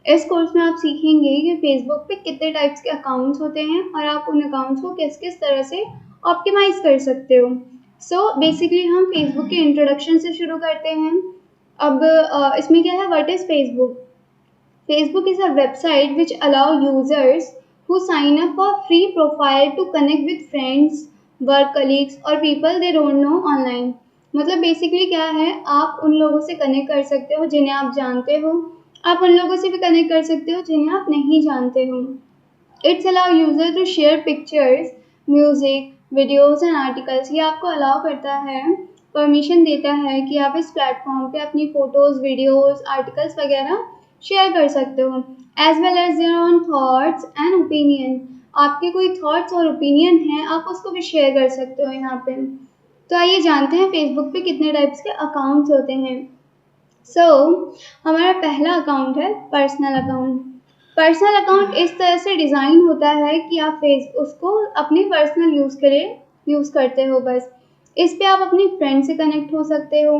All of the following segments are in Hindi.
इस कोर्स में आप सीखेंगे कि फेसबुक पे कितने टाइप्स के अकाउंट्स होते हैं और आप उन अकाउंट्स को किस किस तरह से ऑप्टिमाइज कर सकते हो। सो बेसिकली हम फेसबुक के इंट्रोडक्शन से शुरू करते हैं। अब इसमें क्या है, what is Facebook? Facebook is a website which allow users who sign up for free profile to connect with friends, work colleagues और people they don't know online। मतलब बेसिकली क्या है, आप उन लोगों से कनेक्ट कर सकते हो जिन्हें आप जानते हो, आप उन लोगों से भी कनेक्ट कर सकते हो जिन्हें आप नहीं जानते हो। It's allow user to share pictures, music, videos and articles. ये आपको अलाउ करता है, परमिशन देता है कि आप इस प्लेटफॉर्म पे अपनी फोटोज, वीडियोज, आर्टिकल्स वगैरह शेयर कर सकते हो। As well as their own thoughts and opinion. आपके कोई थॉट्स और ओपिनियन हैं, आप उसको भी शेयर कर सकते हो यहाँ पे। तो आइए जानते हैं फेसबुक पे कितने टाइप्स के अकाउंट्स होते हैं। हमारा पहला अकाउंट है पर्सनल अकाउंट। पर्सनल अकाउंट इस तरह से डिज़ाइन होता है कि आप उसको अपने पर्सनल यूज़ के लिए यूज़ करते हो बस। इस पे आप अपनी फ्रेंड से कनेक्ट हो सकते हो।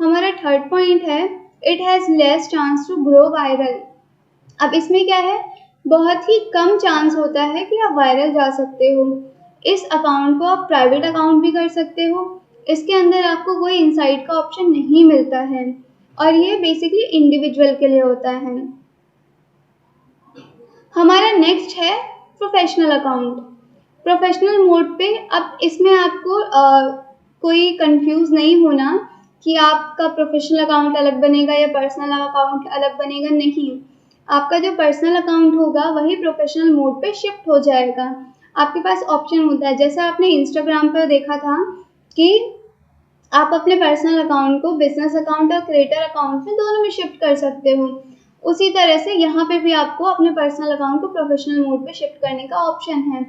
हमारा थर्ड पॉइंट है, it has less chance to grow viral. अब इसमें क्या है, बहुत ही कम चांस होता है कि आप वायरल जा सकते हो। इस अकाउंट को आप प्राइवेट अकाउंट भी कर सकते हो। इसके अंदर आपको कोई इनसाइड का ऑप्शन नहीं मिलता है और ये बेसिकली इंडिविजुअल के लिए होता है। हमारा नेक्स्ट है प्रोफेशनल अकाउंट। प्रोफेशनल मोड पे, अब इसमें आपको कोई कंफ्यूज नहीं होना कि आपका प्रोफेशनल अकाउंट अलग बनेगा या पर्सनल अकाउंट अलग बनेगा, नहीं। आपका जो पर्सनल अकाउंट होगा वही प्रोफेशनल मोड पे शिफ्ट हो जाएगा। आपके पास ऑप्शन होता है, जैसे आपने इंस्टाग्राम पर देखा था कि आप अपने पर्सनल अकाउंट को बिजनेस अकाउंट और क्रिएटर अकाउंट में दोनों में शिफ्ट कर सकते हो। उसी तरह से यहाँ पे भी आपको अपने पर्सनल अकाउंट को प्रोफेशनल मोड पे शिफ्ट करने का ऑप्शन है।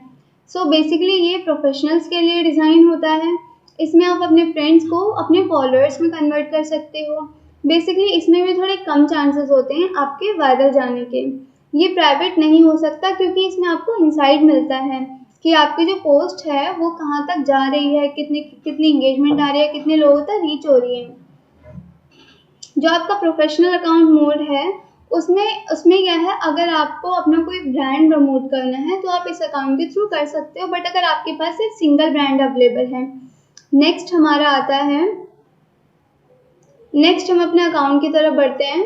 सो बेसिकली ये प्रोफेशनल्स के लिए डिज़ाइन होता है। इसमें आप अपने फ्रेंड्स को अपने फॉलोअर्स में कन्वर्ट कर सकते हो। बेसिकली इसमें भी थोड़े कम चांसेस होते हैं आपके वायरल जाने के। ये प्राइवेट नहीं हो सकता क्योंकि इसमें आपको इनसाइड मिलता है कि आपकी जो पोस्ट है वो कहाँ तक जा रही है, कितनी इंगेजमेंट आ रही है, कितने लोगों तक रीच हो रही है। जो आपका प्रोफेशनल अकाउंट मोड है उसमें क्या है, अगर आपको अपना कोई ब्रांड प्रमोट करना है तो आप इस अकाउंट के थ्रू कर सकते हो, बट अगर आपके पास एक सिंगल ब्रांड अवेलेबल है। नेक्स्ट हमारा आता है, नेक्स्ट हम अपने अकाउंट की तरफ बढ़ते हैं।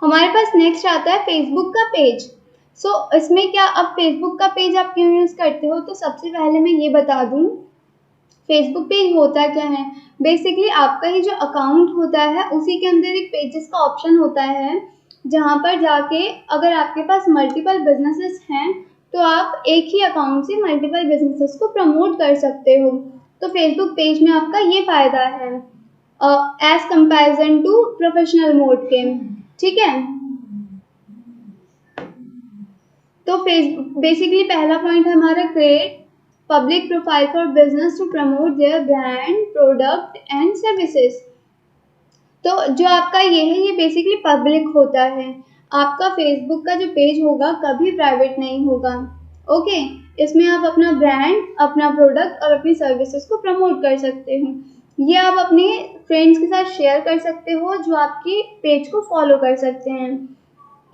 हमारे पास नेक्स्ट आता है फेसबुक का पेज। इसमें क्या, अब फेसबुक का पेज आप क्यों यूज़ करते हो, तो सबसे पहले मैं ये बता दूं फेसबुक पेज होता क्या है। बेसिकली आपका ही जो अकाउंट होता है उसी के अंदर एक पेजेस का ऑप्शन होता है, जहाँ पर जाके अगर आपके पास मल्टीपल बिजनेसेस हैं तो आप एक ही अकाउंट से मल्टीपल बिजनेसेस को प्रमोट कर सकते हो। तो फेसबुक पेज में आपका ये फ़ायदा है as comparison to professional mode के, ठीक है। तो बेसिकली पहला पॉइंट है हमारा, create public profile for business to promote their brand, product and services. तो जो आपका ये है, ये बेसिकली पब्लिक होता है। आपका फेसबुक का जो पेज होगा कभी प्राइवेट नहीं होगा, ओके। इसमें आप अपना ब्रांड, अपना प्रोडक्ट और अपनी सर्विसेज को प्रमोट कर सकते हो। ये आप अपने फ्रेंड्स के साथ शेयर कर सकते हो जो आपकी पेज को फॉलो कर सकते हैं।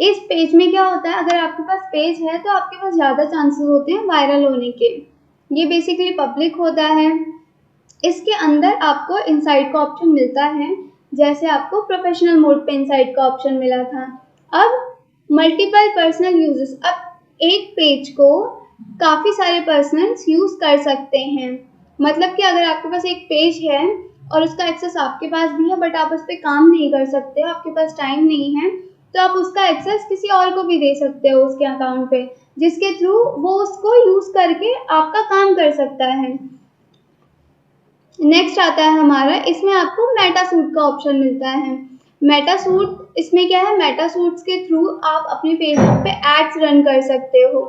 इस पेज में क्या होता है, अगर आपके पास पेज है तो आपके पास ज़्यादा चांसेस होते हैं वायरल होने के। ये बेसिकली पब्लिक होता है। इसके अंदर आपको इनसाइड का ऑप्शन मिलता है, जैसे आपको प्रोफेशनल मोड पे इनसाइड का ऑप्शन मिला था। अब मल्टीपल पर्सनल यूजेस, अब एक पेज को काफ़ी सारे पर्सनल्स यूज़ कर सकते हैं। मतलब कि अगर आपके पास एक पेज है और उसका एक्सेस आपके पास भी है बट आप उस पर काम नहीं कर सकते, आपके पास टाइम नहीं है, तो आप उसका एक्सेस किसी और को भी दे सकते हो उसके अकाउंट पे, जिसके थ्रू वो उसको यूज़ करके आपका काम कर सकता है। नेक्स्ट आता है हमारा, इसमें आपको मेटा सूट का ऑप्शन मिलता है। मेटा सूट, इसमें क्या है, मेटा सूट्स के थ्रू आप अपने फेसबुक पे एड्स रन कर सकते हो।